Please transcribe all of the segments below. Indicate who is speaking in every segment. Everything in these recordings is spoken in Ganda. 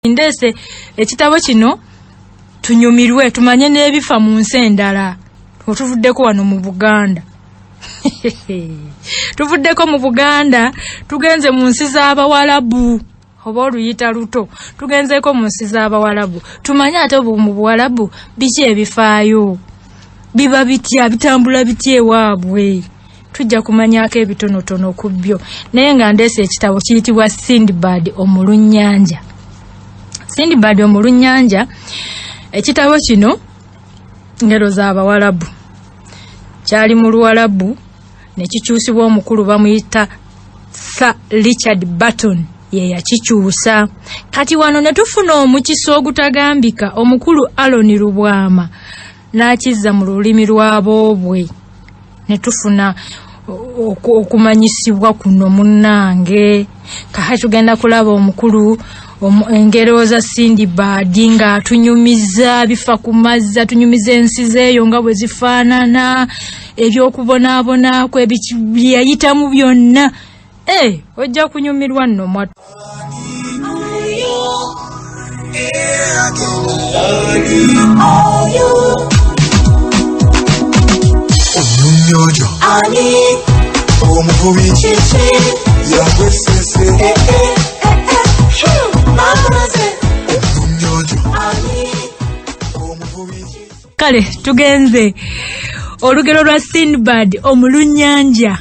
Speaker 1: Ndese ekitabo kino tunyumirwe tumanye n'ebifa mu nsi endala. Otuvuddeko wano mu Buganda. Tuvuddeko mu Buganda tugenze mu nsi z'Abawalabu. Oba oluyita luto tugenzeko mu nsi z'Abawalabu. Tumanye ate mu Buwalabu biki ebifaayo. Biba bitya bitambula bitya ewaabwe. Tujja kumanyako ebitonotono ku byo. Naye nga ndese ekitabo kiyitibwa Sindbad Omulunnyanja. Sindbad Omulunnyanja ekitabo kino ngero z'Abawalabu. Kyali mu Luwalabu ne kikyusibwa omukulu bamuyita Sir Richard Burton ye yakikyusa. Kati wano ne tufuna omukisa ogutagambika omukulu Aloni Lubwama n'akizza mu lulimi lw'aboobwe. Ne tufuna okumanyisibwa kuno munnange. Kati tugenda kulaba omukulu engero za Sindbad nga atunyumiza bifa ku mazzi, atunyumiza ensi zeeyo nga bwe zifaanana, ebyokubonaabona kwe byayitamu byonna. Ojja kunyumirwa nno mwatu.
Speaker 2: Omulunnyanja omuvubi kiki yagwesese
Speaker 1: kale tugenze olugero lwa Sindbad Omulunnyanja.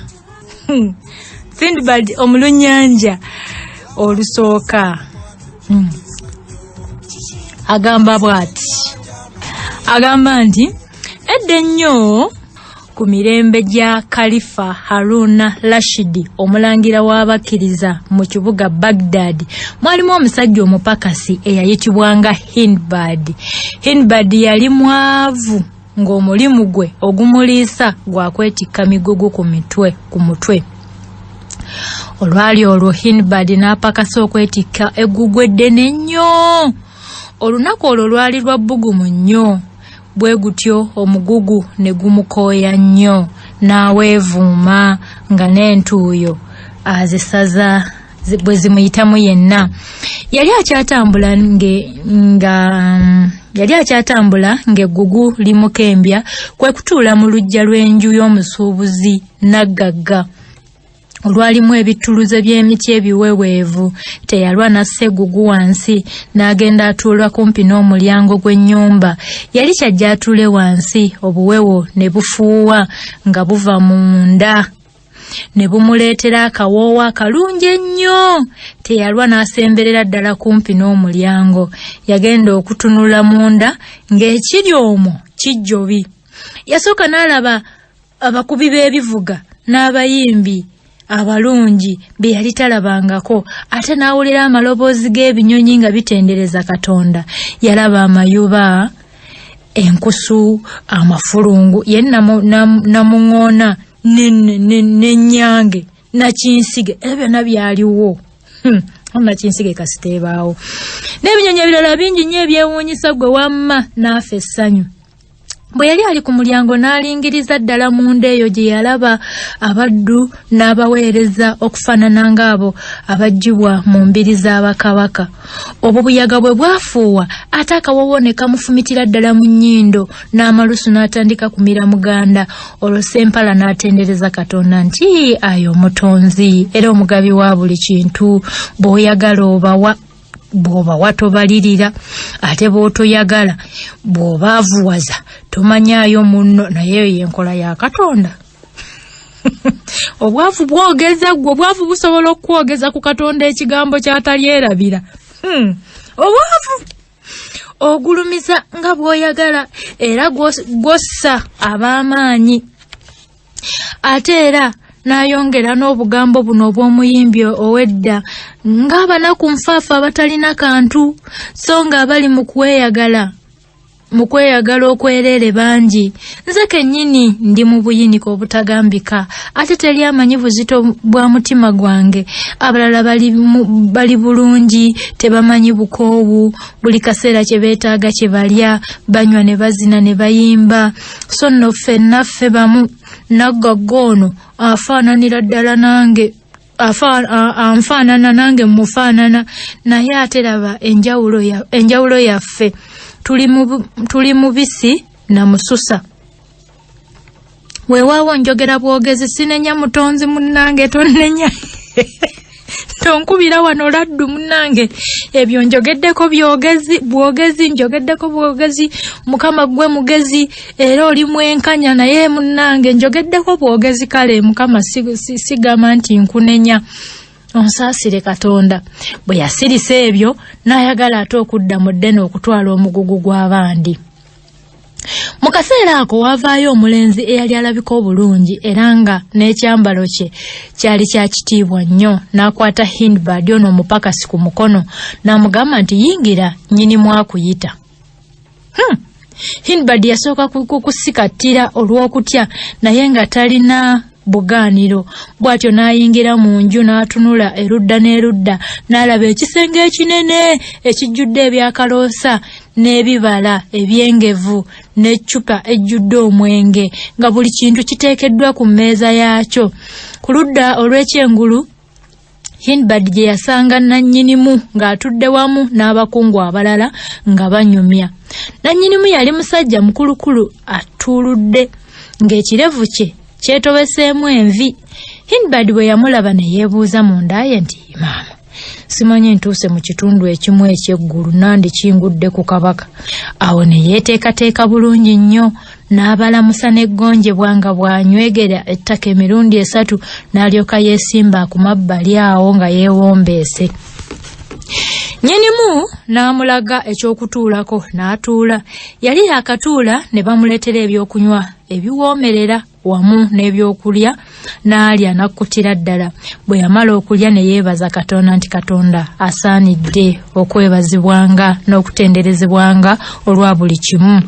Speaker 1: Sindbad Omulunnyanja olusooka agamba bw'ati. Agamba nti edda ennyo ku mirembe gya Khalifa Haruna Rashid omulangira w'abakkiriza mu kibuga Baghdad mwalimu omusajja omupakasi eyayitibwanga Hindbad. Hindbad yali mwavu ng'omulimu gwe ogumuliisa gwakwetikka migugu ku mutwe. Olwali olwo Hindbad n'apakasa okwetikka eggugu eddene ennyo. Olunaku olwo lwali lwa bbugumu nnyo. Bwe gutyo omugugu ne gumukooya nnyo n'aweevuuma nga n'entuuyo azisaza bwe zimuyitamu yenna. Yali akyatambula ng'eggugu limukembya kwe kutuula mu luggya lw'enju y'omusuubuzi Naggagga olwalimu ebituluze by'emiti ebiweweevu. Teyalwa n'assa eggugu wansi n'agenda atuula kumpi n'omulyango gw'ennyumba. Yali kyajja atuule wansi, obuwewo ne bufuuwa nga buva munda ne bumuleetera akawoowo akalungi ennyo. Teyalwa n'asemberera ddala kumpi n'omulyango. Yagenda okutunula munda ng'ekiri omwo kijjobi. Yasooka n'alaba abakubi b'ebivuga n'abayimbi abalungi be yali talabangako, ate n'awulira amaloboozi g'ebinyonyi nga bitendereza Katonda. Yalaba amayuba, enkusu, amafulungu, ye namuŋŋoona n'ennyange, nakinsige, ebyo byonna byaliwo. Nakinsige kasiteebaawo. N'ebinyonyi ebirala bingi nnyo ebyewuunyisa gwe wamma n'afa essanyu. Bwe yali ali ku mulyango n'alingiriza ddala munda eyo gye yalaba abaddu n'abaweereza okufaanana ng'abo abaggyibwa mu mbiri z'Abakabaka. Obwo buyaga bwe bwafuuwa ate akawoowo ne kamufumitira ddala mu nnyindo n'amalusu n'atandika kumira muganda. Olwo Ssempala n'atendereza Katonda nti ayi omutonzi era omugabi wa buli kintu, bw'oyagala obawa, bw'obawa tobalirira, ate bw'otoyagala bw'obaavuwaza tomanyaayo munno, naye y'enkola ya Katonda. Obwavu bwogeza gwe, obwavu busobola okukwogeza ku Katonda ekigambo ky'atalyerabira. Obwavu ogulumiza nga bw'oyagala era gwossa ab'amaanyi. Ate era n'ayongera n'obugambo buno obw'omuyimbi ow'edda ng'abanaku nfaafa abatalina kantu, so ng'abali mu kweyagala okwereere bangi. Nze kennyini ndi mu buyinika obutagambika, ate teri amanyi buzito bwa mutima gwange. Abalala bali bulungi, tebamanyi bukoowu, buli kaseera kye beetaaga kye balya, banywa ne bazina ne bayimba. So nno ffenna bamu Naggagga ono afaananira ddala nange. anfaanana nange mufaanana naye ate laba enjawulo yaffe tuli mubisi na mususa. Weewaawo njogera bwogezi sinenya mutonzi munnange tonnenya. Tonkubira wano laddu munnange ebyo njogeddeko bwogezi njogeddeko bwogezi mukama gwe mugezi era oli mwenkanya naye munnange njogeddeko bwogezi kale mukama sigama nti nkunenya onsaasire Katonda bwe yasirisa ebyo n'ayagala ate okudda mu ddene okutwala omugugu gw'abandi. Mu kaseera ako wavaayo omulenzi eyali alabika obulungi era nga n'ekyambalo kye kyali kya kitiibwa nnyo n'akwata Hindbad ono omupakasi ku mukono n'amugamba nti yingira nnyinimu akuyita. Hindbad yasooka kukusikattira olw'okutya naye nga talina bugaaniro bw'atyo n'ayingira mu nju n'atunula erudda n'erudda n'alaba ekisenge ekinene ekijjudde ebyakaloosa n'ebibala ebyengevu n'eccupa ejjudde omwenge nga buli kintu kiteekeddwa ku mmeeza yaakyo. Ku ludda olw'ekyengulu Hindbad gye yasanga nannyinimu ng'atudde wamu n'abakungu abalala nga banyumya. Nannyinimu yali musajja mukulukulu atuuludde ng'ekirevu kye kyetobeseemu envi. Hindbad bwe yamulaba ne yeebuuza munda ye nti maama simanyi ntuuse mu kitundu ekimu eky'eggulu nandi kingudde ku kabaka. Awo ne yeeteekateeka bulungi nnyo n'abalamusa n'eggonjebwa nga bw'anywegera ettaka emirundi 3 n'alyoka yeesimba ku mabbali awo nga yeewombeese. Nnyinimu n'amulaga ekyokutuulako n'atuula. Yali yakatuula ne bamuleetera ebyokunywa ebiwoomerera wamu n'ebyokulya n'alya n'akkutira ddala. Bwe yamala okulya ne yeebaza Katonda nti Katonda asaanidde okwebazibwanga n'okutenderezebwanga olwa buli kimu.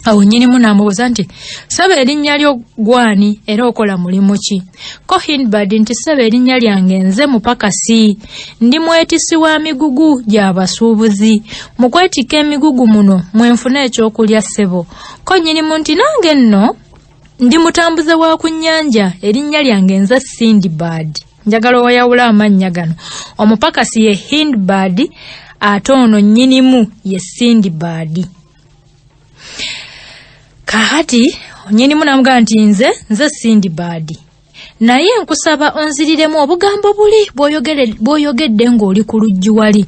Speaker 1: Awo nnyinimu n'amubuuza nti saba erinnya lyo gwani era okola mulimu ki? Ko Hindbad nti saba erinnya lyange nze mupakasi ndi mwetisi wa migugu gy'abasuubuzi mu kwetika emigugu muno mwenfuna ekyokulya ssebo. Ko nnyinimu nti nange nno ndi mutambuze wa ku nnyanja erinnya lyange nze Sindbad. Njagala oyawula amannya gano. Omupakasi ye Hindbad ate ono nnyinimu ye Sindbad. Kahati nnyinimu n'amugamba nti nze Sindbad naye nkusaba onziriremu obugambo buli bw'oyogedde ng'oli ku luggi wali.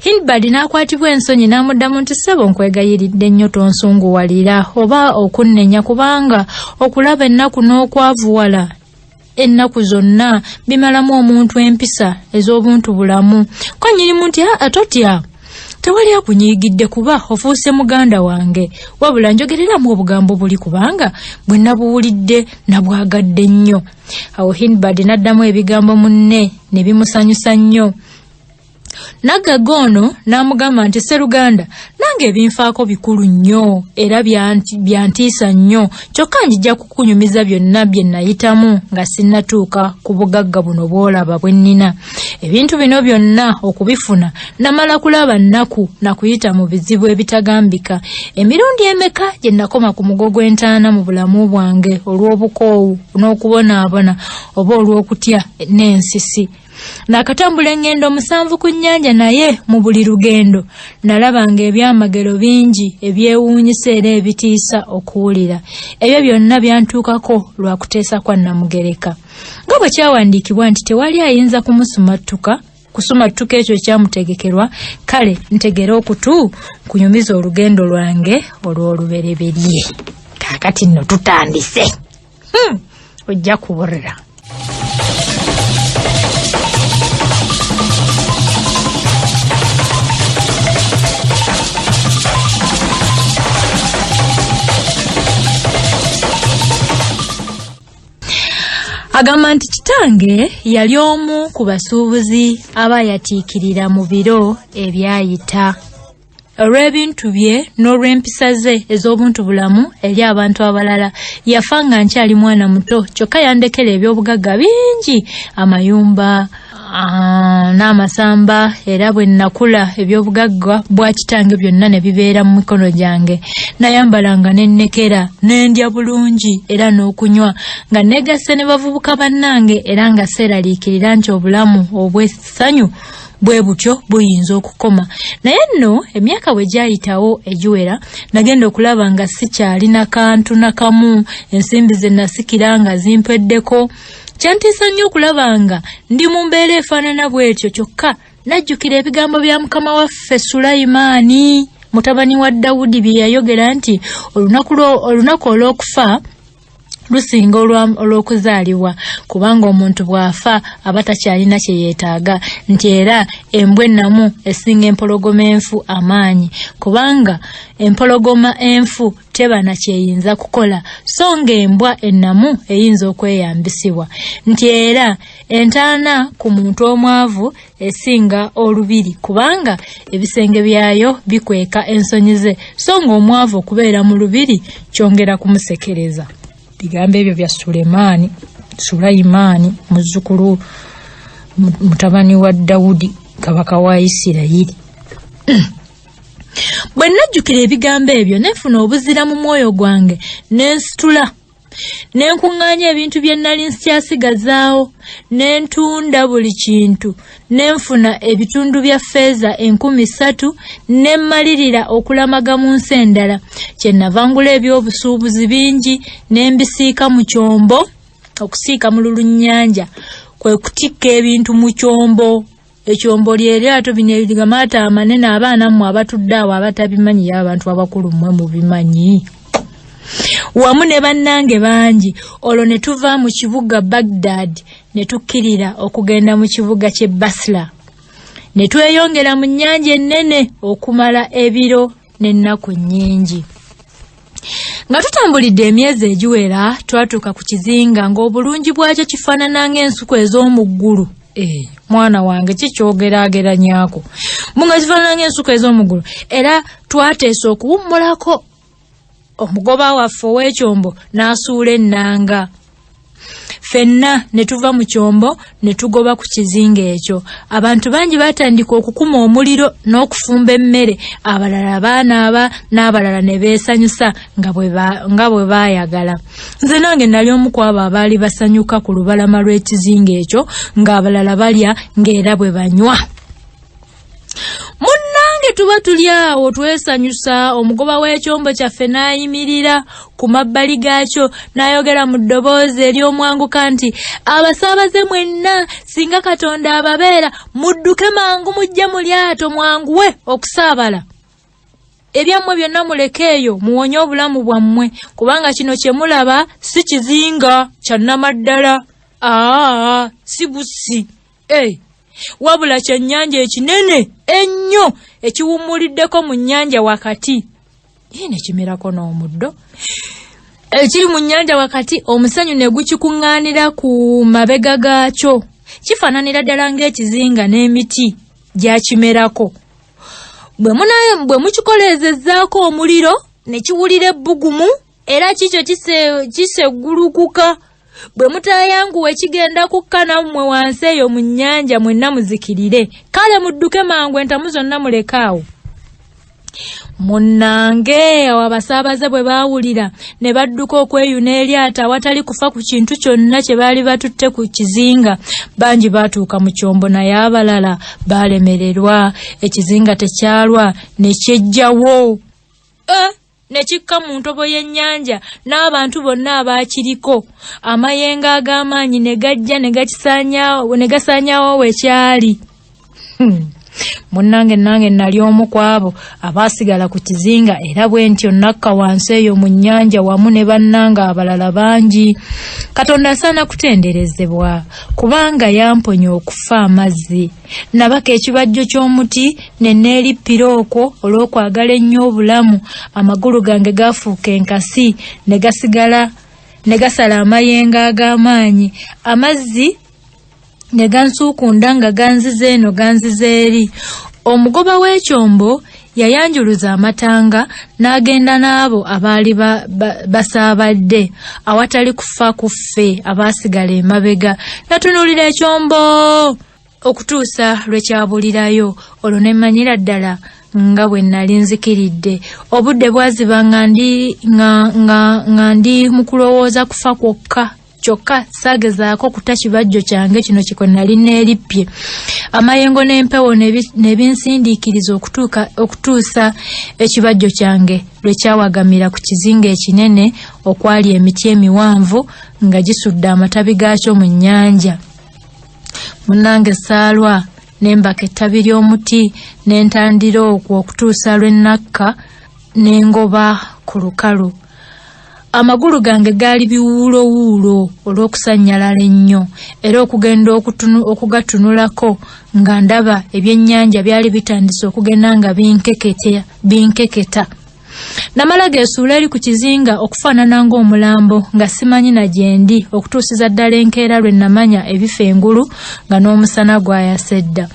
Speaker 1: Hindbad n'akwatibwa ensonyi n'amuddamu nti ssebo nkwegayiridde nnyo tonsunguwalira oba okunnenya kubanga okulaba ennaku n'okwavuwala ennaku zonna bimalamu omuntu empisa ez'obuntu bulamu. Ko nnyinimu nti atotya tewali akunyiigidde kuba ofuuse muganda wange wabula njogereramu obugambo buli kubanga bwe nabuwulidde nabwagadde nnyo. Awo Hindbad n'addamu ebigambo munne ne bimusanyusa nnyo. Naggaga ono n'amugamba nti Sseruganda nange ebinfaako bikulu nnyo era byantiisa nnyo kyokka njija kukunyumiza byonna bye nayitamu nga sinnatuuka ku bugagga buno bw'olaba bwe nnina. Ebintu bino byonna okubifuna namala kulaba nnaku na kuyita mu bizibu ebitagambika. Emirundi emeka gye nakoma ku mugo gw'entaana mu bulamu bwange olw'obukoowu n'okubonaabona oba olw'okutya n'ensisi. Nakatambula engendo 7 ku nnyanja naye mu buli lugendo nalabanga ebyamagero bingi ebyewuunyisa era ebitiisa okuwulira. Ebyo byonna byantuukako lwa kuteesa kwa Namugereka. Nga bwe kyawandiikibwa nti tewali ayinza kusumattuka ekyo kyamutegekerwa, kale ntegera okutu kunyumiza olugendo lwange olw'olubereberye. Kaakati nno tutandise. Ojja kuwulira. Agamba nti kitange yali omu ku basuubuzi abayatiikirira mu biro ebyayita. Olw'ebintu bye n'olw'empisa ze ez'obuntu bulamu eri abantu abalala yafa nga nkyali mwana muto kyokka yandekera eby'obugagga bingi, amayumba, n'amasamba era bwe nakula ebyobugagga bwa kitange byonna ne bibeera mu mikono gyange. Nayambalanga n'ennekera n'endya bulungi era n'okunywa nga negase ne bavubuka bannange era nga seeraliikirira nti obulamu obw'essanyu bwe butyo buyinza okukoma. Naye nno emyaka bwe gyayitawo egiwera nagenda okulaba nga sikyalina kantu nakamu, ensimbi ze nasikira nga zimpweddeko. Kyantiisa nnyo okulaba nga ndi mu mbeera efaanana bw'etyo, kyokka najjukira ebigambo bya mukama waffe Sulaimaani mutabani wa Dawudi bye yayogera nti olunaku olw'okufa lusinga olw'okuzaalibwa, kubanga omuntu bw'afa aba takyalina kye yeetaaga, nti era embwa ennamu esinga empologoma enfu amaanyi, kubanga empologoma enfu teba na kyeyinza kukola, so ng'embwa ennamu eyinza okweyambisibwa, nti era entaana ku muntu omwavu esinga olubiri, kubanga ebisenge byayo bikweka ensonyi ze, so ng'omwavu okubeera mu lubiri kyongera kumusekereza. Bigambo ebyo bya Sulaimaani muzzukulu mutabani wa Dawudi kabaka wa Isirayiri. Bwe najjukira ebigambo ebyo nefuna obuzira mu mwoyo gwange nensitula nenkuŋŋaanya ebintu bye nnali nsikyasigazaawo nentunda buli kintu nenfuna ebitundu bya ffeeza 3,000 nemmalirira okulamaga mu nsi endala. Kyenava ngula ebyobusuubuzi bingi nembisiika mu kyombo. Okusiika mu lulunnyanja kwe kutikka ebintu mu kyombo. Ekyombo ly'eryato bino ebigamaato amanene abaana mmwe abatudde awo abatabimanyi ya abantu abakulu mmwe mubimanyi. Wamu ne bannange bangi olwo ne tuva mu kibuga Baghdad ne tukkirira okugenda mu kibuga ky'e Basra. Ne tweyongera mu nnyanja ennene okumala ebiro n'ennaku nnyingi. Nga tutambulidde emyezi egiwera twatuuka ku kizinga ng'obulungi bwakyo kifaanana ng'ensuku ez'omu ggulu. Mwana wange kikyogerageranyako munga kifaanana ng'ensuku ez'omu ggulu, era twateesa okuwummulako. Omugoba waffe ow'ekyombo n'asuula ennanga. Ffenna ne tuva mu kyombo ne tugoba ku kizinga ekyo. Abantu bangi batandika okukuma omuliro n'okufumba emmere, abalala baanaaba n'abalala ne beesanyusa nga bwe baayagala. Nze nange nali omu ku abo abaali basanyuka ku lubalama lw'ekizinga ekyo, ng'abalala balya ng'era bwe banywa. Munnange tuba tuli awo twesanyusa, omugoba w'ekyombo kyaffe n'ayimirira ku mabbali gaakyo n'ayogera mu ddoboozi ery'omwanguka nti, abasaabaze mwenna singa Katonda ababeera mudduke mangu mujje mu lyato mwanguwe okusaabala. Ebyammwe byonna mulekeeyo muwonye obulamu bwammwe, kubanga kino kye mulaba si kizinga kya nnamaddala, si busi, wabula kyennyanja ekinene ennyo ekiwummuliddeko mu nnyanja wakati. Ne kimerako n'omuddo ekiri mu nnyanja wakati, omusenyu ne gukikuŋŋaanira ku mabega gaakyo. Kifaananira ddala ng'ekizinga n'emiti gyakimerako. Bwe mukikoleezezzaako omuliro ne kiwulira ebbugumu, era kikyo kiseggulukuka. Bwe mutaayanguwe kigenda kukka nammwe wansi eyo mu nnyanja mwenna muzikirire. Kale mudduke mangu entamu zonna mulekaawo. Munnange awo abasaabaze bwe baawulira ne badduka okweyuna eryato awatali kufa ku kintu kyonna kye baali batutte ku kizinga. Bangi baatuuka mu kyombo naye abalala baalemererwa. Ekizinga tekyalwa ne kyejjawo. Ne kikka mu ntobo y'ennyanja n'abantu bonna abaakiriko. Amayengo ag'amaanyi ne gajja ne gasaanyaawo wekyali. Munnange nange nali omu ku abo abaasigala ku kizinga, era bwe ntyo nakka wansi eyo mu nnyanja wamu ne bannanga abalala bangi. Katonda asaana kutenderezebwa kubanga yamponya okufa amazzi. Nabaka ekibajjo ky'omuti ne neerippira okwo olw'okwagala ennyo obulamu. Amagulu gange gaafuuka enkasi ne gasala amayengo ag'amaanyi. Amazzi ne gansuukunda nga ganziza eno ganziza eri. Omugoba w'ekyombo yayanjuluza amatanga n'agenda n'abo abaali basaabadde awatali kufa ku ffe abaasigala emabega. Natunuulira ekyombo okutuusa lwe kyabulirayo olwo ne mmanyira ddala nga bwe nali nzikiridde. Obudde bwaziba nga ndi mu kulowooza kufa kyokka saagezaako kuta kibajjo kyange kino kiko nali neerippye. Amayengo n'empewo ne binsindiikiriza okutuusa ekibajjo kyange lwe kyawagamira ku kizinga ekinene okwali emiti emiwanvu nga gisudde amatabi gaakyo mu nnyanja. Munnange saalwa nembaka ettabi ly'omuti n'entandira okwo okutuusa lwe nakka n'engoba ku lukalu. Amagulu gange gaali biwuulowuulo olw'okusannyalala ennyo era okugenda okugatunulako nga ndaba ebyennyanja byali bitandise okugenda nga binkeketa. Namala geesuula eri ku kizinga okufaanana ng'omulambo nga simanyi na gye ndi okutuusiza ddala enkeera lwe namanya ebifa engulu nga n'omusana gwayase dda.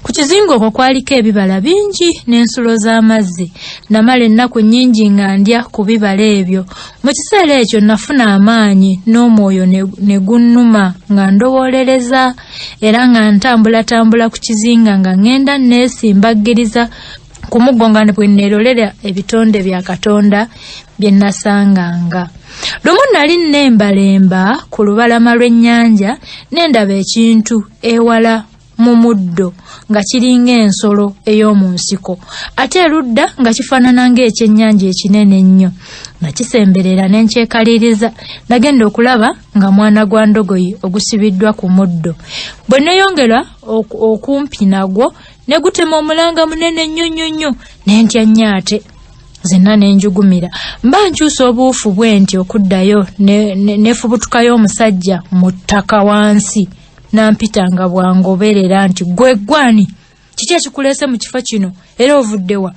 Speaker 1: Ku kizinga okwo kwaliko ebibala bingi n'ensulo z'amazzi. Namala ennaku nnyingi nga ndya ku bibala ebyo. Mu kiseera ekyo nafuna amaanyi n'omwoyo ne gunnuma nga ndowoolereza era nga ntambulatambula ku kizinga nga ngenda neesimbaggiriza ku muggo nga bwe neerolera ebitonde bya Katonda bye nasanganga. Lumu nali nembalemba ku lubalama lw'ennyanja nendaba ekintu ewala mu muddo nga kiringa ensolo ey'omu nsiko ate erudda nga kifaanana ng'ekyennyanja ekinene ennyo. Nakisemberera n'enkyekaliriza. Nagenda okulaba nga mwana gwa ndogoyi ogusibiddwa ku muddo. Bwe neeyongera okumpi nagwo ne gutema omulanga munene nnyo n'entya nnyo ate. Zenna n'enjugumira. Mba nkyusa obuufu bwe nti okuddayo nefubutukayo omusajja mu ttaka wansi. Nampita nga bwangoberera nti gwe gwani? Kiki ekikuleese mu kifo kino era ovudde wa?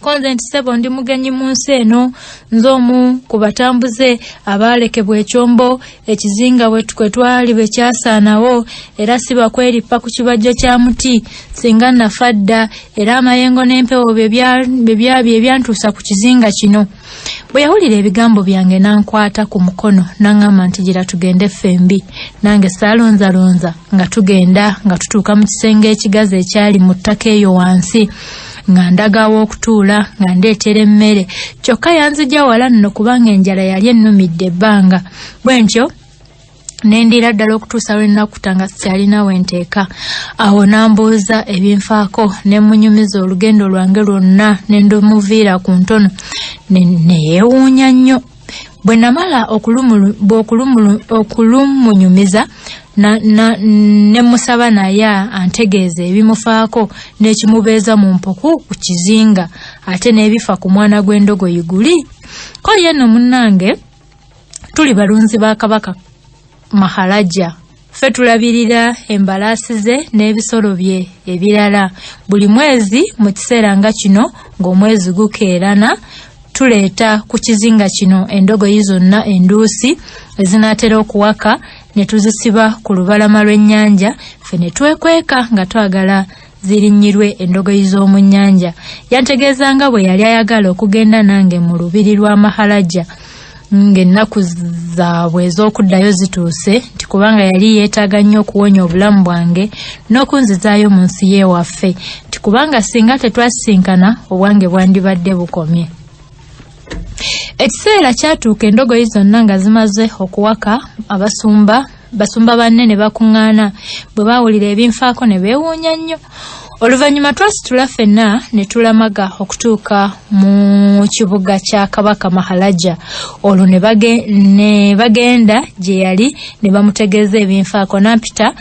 Speaker 1: Konze nti ssebo ndi mugenyi mu nsi eno, nze omu ku batambuze abaalekebwa ekyombo ekizinga kwe twali bwe kyasaanawo era si bakwerippa ku kibajjo kya muti singa nafa dda era amayengo n'empewo bye byantuusa ku kizinga kino. Bwe yawulira ebigambo byange n'ankwata ku mukono n'aŋŋamba nti gira tugende ffembi. Nange saalonzalonza nga tugenda nga tutuuka mu kisenge ekigazi ekyali mu ttaka eyo wansi nga ndagawo okutuula nga ndeetera emmere. Kyokka yanzija wala nno kubanga enjala yali ennumidde ebbanga. Bwe ntyo nendira ddala okutuusa lwe nnakuta nga sikyalinawo enteeka. Awo n'ambuuza ebinfaako ne munyumiza olugendo lwange lwonna ne ndumuviira ku ntono neyeewuunya nnyo. Bwe namala okulumunyumiza ne musaba naye antegeeze ebimufaako n'ekimubeeza mu mpuku ku kizinga ate n'ebifa ku mwana gw'endogoyi guli. Ko yenno munnange tuli balunzi ba Kabaka Maharaja. Ffe tulabirira embalaasi ze n'ebisolo bye ebirala. Buli mwezi mu kiseera nga kino ng'omwezi gukeerana tuleeta ku kizinga kino endogoyi zonna enduusi ezinaatera okuwaka ne tuzisiba ku lubalama lw'ennyanja. Ffe ne twekweka nga twagala zirinnyirwe endogoyi z'omu nnyanja. Yantegeeza nga bwe yali ayagala okugenda nange mu lubiri lwa Maharaja ng'ennaku zaabwe ez'okuddayo zituuse nti kubanga yali yeetaaga nnyo okuwonya obulamu bwange n'okunzizaayo mu nsi y'ewaffe nti kubanga singa tetwasisinkana obwange bwandibadde bukomye. Ekiseera kyatuuka endogoyi zonna nga zimaze okuwaka. Basumba banne ne bakuŋŋaana. Bwe baawulira ebinfaako ne beewuunya nnyo. Oluvannyuma twasitula ffenna ne tulamaga okutuuka mu kibuga kya Kabaka Maharaja. Olwo ne bagenda gye yali ne bamutegeeza ebinfaako. Nampita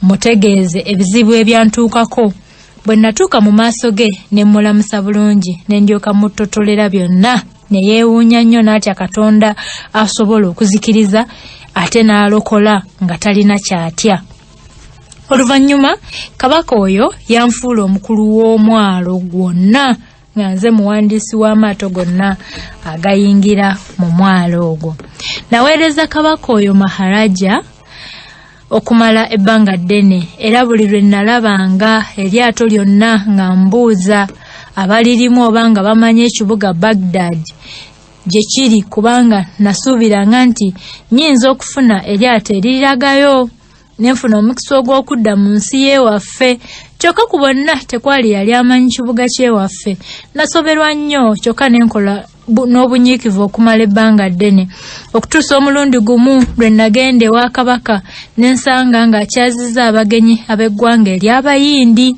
Speaker 1: mutegeeze ebizibu ebyantuukako. Bwe natuuka mu maaso ge ne mulamusa bulungi ne ndyoka mutotolera byonna. Ne yeewuunya nnyo n'atya Katonda asobola okuzikiriza ate n'alokola nga talina kyatya. Oluvannyuma Kabaka oyo yanfuula omukulu w'omwalo gwonna nga nze muwandiisi w'amaato gonna agayingira mu mwalo ogwo. Naweereza Kabaka oyo Maharaja okumala ebbanga ddene era buli lwe nalabanga eryato lyonna nga mbuuza abalirimu oba nga bamanyi ekibuga Baghdad gye kiri kubanga nasuubiranga nti nnyinza okufuna eryato eriragayo nenfuna omukisa ogw'okudda mu nsi y'ewaffe. Kyokka ku bonna tekwali yali amanyi kibuga ky'ewaffe. Nasoberwa nnyo kyokka nenkola n'obunyiikivu okumala ebbanga ddene okutuusa omulundi gumu lwe nagenda ewa Kabaka nensanga ng'akyazizza abagenyi ab'eggwanga ery'Abayindi.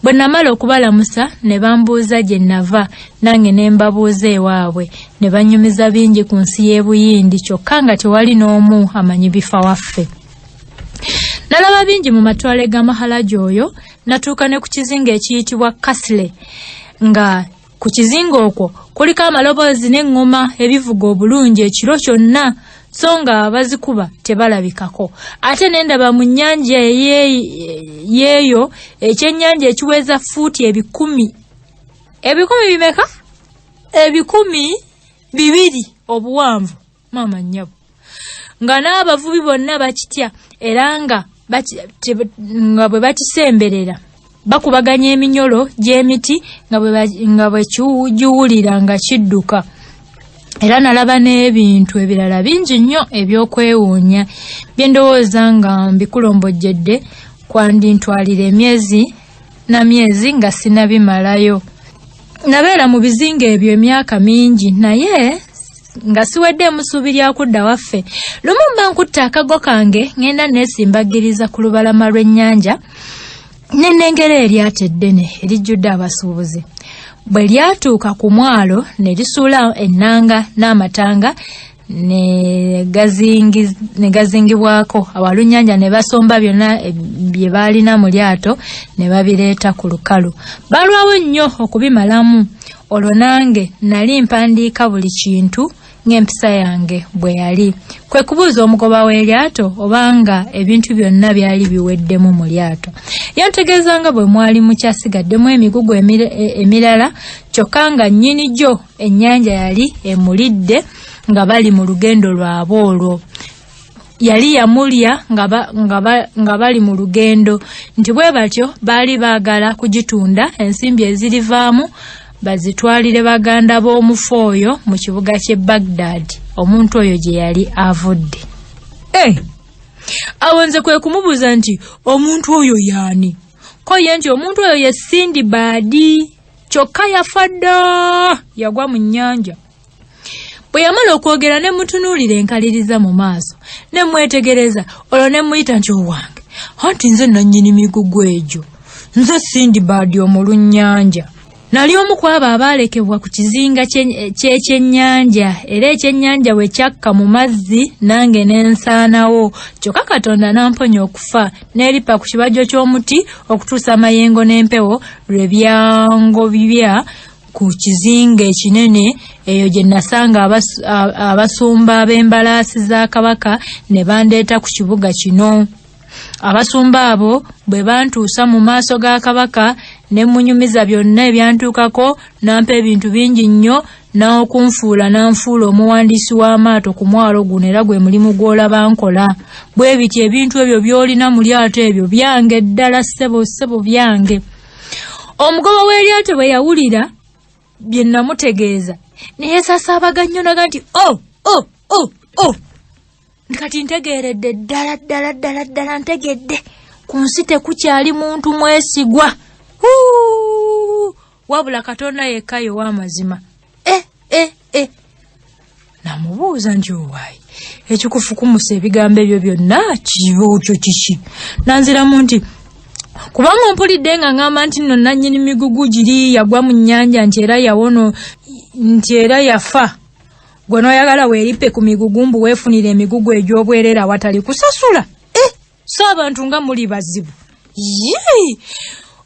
Speaker 1: Bwe namala okubalamusa ne bambuuza gye nava nange ne mbabuuza ewaabwe ne banyumiza bingi ku nsi y'e Buyindi kyokka nga tewali n'omu amanyi bifa waffe. Nalaba bingi mu matwale ga Mahalaji oyo natuuka ne ku kizinga ekiyitibwa Kasle nga ku kizinga okwo kuliko amaloboozi n'eŋŋoma ebivuga obulungi ekiro kyonna so nga abazikuba tebalabikako. Ate nendaba mu nnyanja yeeyo ekyennyanja ekiweza fuuti 10,000 bimeka? 200 obuwanvu maama nnyabo. Nga n'abavubi bonna bakitya era nga bwe bakisemberera bakubaganya eminyolo gy'emiti nga bwe kiwujuwulira nga kidduka. Era nalaba n'ebintu ebirala bingi nnyo ebyokwewuunya bye ndowooza nga mbikulombojjedde kwandintwalira emyezi na myezi nga sinabimalayo. Nabeera mu bizinga ebyo emyaka mingi naye nga siwedde musuubi lya kudda waffe. Lumu mba nkutte akago kange ngenda neesimbagiriza ku lubalama lw'ennyanja ne nnengera eryato eddene erijjudde abasuubuzi. Bwe lyatuuka ku mwalo ne lisuula ennanga n'amatanga ne gazingibwako awalunnyanja ne basomba byonna bye baalina mu lyato ne babireeta ku lukalu. Balwawo nnyo okubimalamu. Olwo nange nali mpandiika buli kintu ng'empisa yange bwe yali. Kwe kubuuza omugoba w'eryato obanga ebintu byonna byali biweddemu mu lyato. Yantegeeza nga bwe mwali mukyasigaddemu emigugu emirala kyokka nga nnyini gyo ennyanja yali emulidde nga bali mu lugendo lwabwe olwo. Yali yamulya nga bali mu lugendo nti bwe batyo baali baagala kugitunda ensimbi ezirivaamu bazitwalire baganda b'omufu oyo mu kibuga ky'e Baghdad omuntu oyo gye yali avudde. Awo nze kwe kumubuuza nti omuntu oyo yaani? Ko ye nti omuntu oyo ye Sindbad kyokka yafa dda yagwa mu nnyanja. Bwe yamala okwogera ne mutunuulira enkaliriza mu maaso ne mwetegereza olwo ne muyita nti owange anti nze nannyini migugu egyo nze Sindbad omulunnyanja. Nali omu ku abo abaalekebwa ku kizinga ky'ekyennyanja era ekyennyanja bwe kyakka mu mazzi nange n'ensaanawo kyokka Katonda namponya okufa n'eripa ku kibajjo ky'omuti okutuusa amayengo n'empewo lwe byangobibya ku kizinga ekinene eyo gye nasanga abasumba ab'embalaasi za Kabaka ne bandeeta ku kibuga kino. Abasumba abo bwe bantuusa mu maaso ga Kabaka ne munyumiza byonna ebyantuukako nampa ebintu bingi nnyo n'okunfuula nanfuula omuwandiisi w'amaato ku mwalo guno era gwe mulimu gw'olaba nkola. Bwe biti ebintu ebyo by'olina mu lyato ebyo byange ddala ssebo byange. Omugoba w'eryato bwe yawulira bye namutegeeza ne yeesasaabaga nnyo naga nti kati ntegeeredde ddala ntegedde ku nsi tekukyali muntu mwesigwa wabula Katonda yekka ye w'amazima. Namubuuza nti owaayi ekikufukumusa ebigambo ebyo byonna kibokyo kiki? Nanziramu nti kubanga mpulidde nga ngamba nti nno nannyini migugu giri yagwa mu nnyanja nti era yawono nti era yafa. Gwe n'oyagala weerippe ku migugu mbu weefunira emigugu egy'obwerera awatali kusasula. So abantu nga muli bazibu.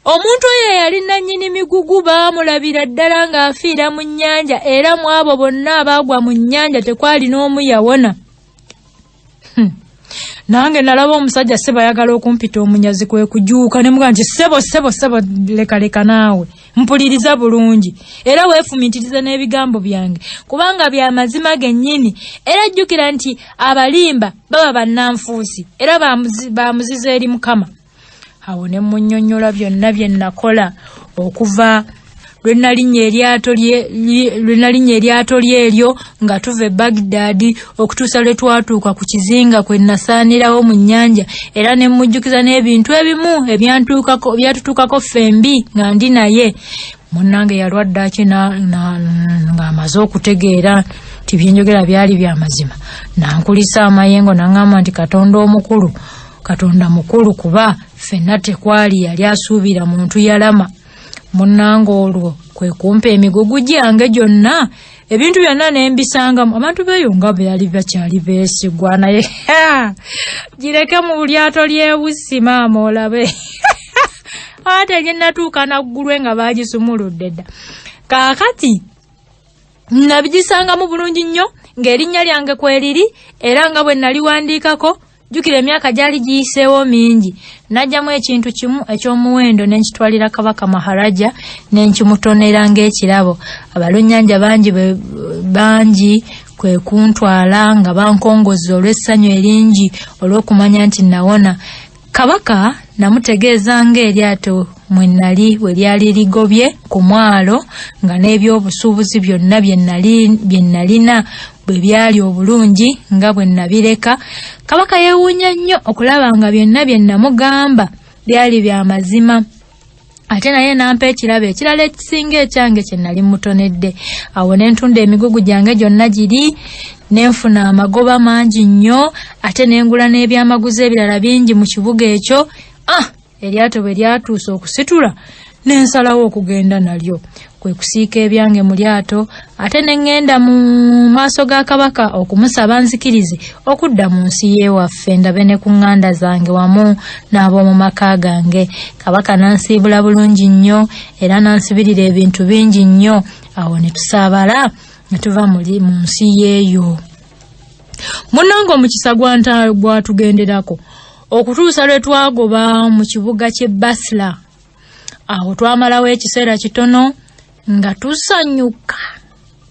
Speaker 1: Omuntu oyo yali nannyini migugu baamulabira ddala ng'afiira mu nnyanja era mu abo bonna abaagwa mu nnyanja tekwali n'omu yawona. Nange nalaba omusajja seba ayagala okumpita omunyazi kwe kujuuka ne mugaa nti sebo leka naawe mpuliriza bulungi era weefumitiriza n'ebigambo byange kubanga bya mazima gennyini era jjukira nti abalimba baba bannanfuusi era bamuziza eri Mukama. Awo ne munnyonnyola byonna bye nakola okuva lwe nalinnya eryato lyeryo nga tuva e Baghdad okutuusa lwe twatuuka ku kizinga kwe nasaanirawo mu nnyanja era ne mujjukiza n'ebintu ebimu ebyatutuukako fembi nga ndi naye. Munnange yalwadde aki ng'amaze okutegeera nti byenjogera byali bya mazima. Nankulisa amayengo n'aŋŋamba nti Katonda mukulu kuba ffenna tekwali yali asuubira muntu yalama. Munnange olwo kwe kumpa emigugu gyange gyonna ebintu byonna ne mbisangamu. Abantu beeyo nga byali bakyali beesigwa naye gireke mu lyato ly'ebussi maama olabe. Ate gye natuuka naggulwe nga baagisumuludde dda. Kaakati nabigisangamu bulungi nnyo ng'erinnya lyange kweriri era nga bwe naliwandiikako. Jjukira emyaka gyali giyiseewo mingi. Najjamu ekintu kimu eky'omuwendo ne nkitwalira Kabaka Maharaja ne nkimutonera ng'ekirabo. Abalunnyanja bangi kwe kuntwala nga bankongozza olw'essanyu eringi olw'okumanya nti nawona. Kabaka namutegeeza ng'eryato mwe nnali bwe lyali ligobye ku mwalo nga n'ebyobusuubuzi byonna bye nalina bwe byali obulungi nga bwe nabireka. Kabaka yeewuunya nnyo okulaba nga byonna bye namugamba byali bya mazima. Ate naye nampa ekirabo ekirala ekisinga ekyange kye nali mutonedde. Awo ne ntunda emigugu gyange gyonna giri nenfuna amagoba mangi nnyo ate nengula n'ebyamaguzi ebirala bingi mu kibuga ekyo. Eryato bwe lyatuusa okusitula nensalawo okugenda nalyo. Kwe kusiika ebyange mu lyato ate ne ŋŋenda mu maaso ga Kabaka okumusaba nzikirize okudda mu nsi y'ewaffe ndabe ne ku ŋŋanda zange wamu n'ab'omu maka gange. Kabaka nansiibula bulungi nnyo era nansibirira ebintu bingi nnyo. Awo ne tusaabala ne tuva mu nsi y'eyo. Munnange omukisa gwatugenderako okutuusa lwe twagoba mu kibuga ky'e Basra. Awo twamalawo ekiseera kitono nga tusanyuka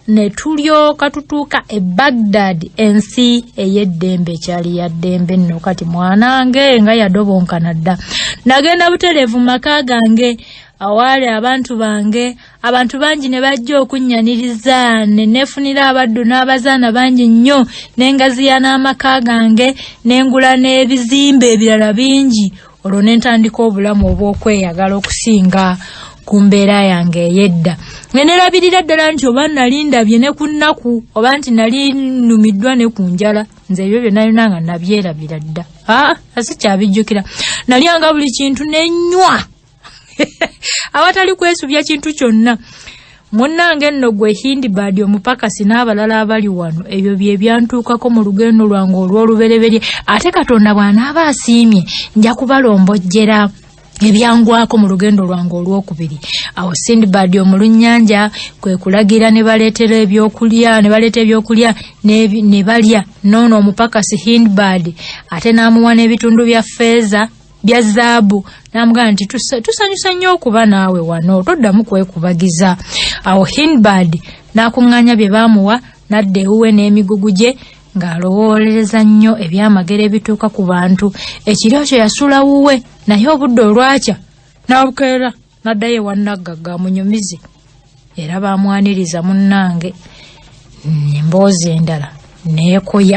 Speaker 1: ne tulyoka tutuuka e Baghdad, ensi ey'eddembe ekyali ya ddembe nno. Kati mwanange nga yadobonkana dda. Nagenda butereevu maka gange awaali abantu bange. Abantu bangi ne bajja okunnyaniriza ne neefunira abaddu n'abazaana bangi nnyo n'engaziya n'amaka gange n'engula n'ebizimbe ebirala bingi. Olwo ne ntandika obulamu obw'okweyagala okusinga ku mbeera yange ey'edda. Ne nerabirira ddala nti oba nali ndabye ne ku nnaku oba nti nali nnumiddwa ne ku njala. Nze ebyo byonna byonna nga nabyerabira dda. Sikyabijjukira. Nalyanga buli kintu n'ennywa awatali kwesubya kintu kyonna. Munnange nno gwe Hindbad omupakasi n'abalala abali wano ebyo bye byantuukako mu lugendo lwange olw'olubereberye. Ate Katonda bw'anaaba asiimye nja kubalombojjera ebyangwako mu lugendo lwange olw'okubiri. Awo Hindbad omulunnyanja kwe kulagira ne baleeta ebyokulya ne balya. Noono omupakasi Hindbad ate n'amuwa n'ebitundu bya ffeeza bya zaabu n'amugamba nti tusanyusa nnyo okuba naawe wano toddamu kwekubagiza. Awo Hindbad n'akuŋŋaanya bye baamuwa n'adda ewuwe n'emigugu gye ng'alowooleza nnyo ebyamagero ebituuka ku bantu. Ekiro kyo yasula wuwe naye obudde olwakya n'abukeera n'addayo ewa Nnaggagga amunyumize. Era baamwaniriza munnange emboozi endala neekoya.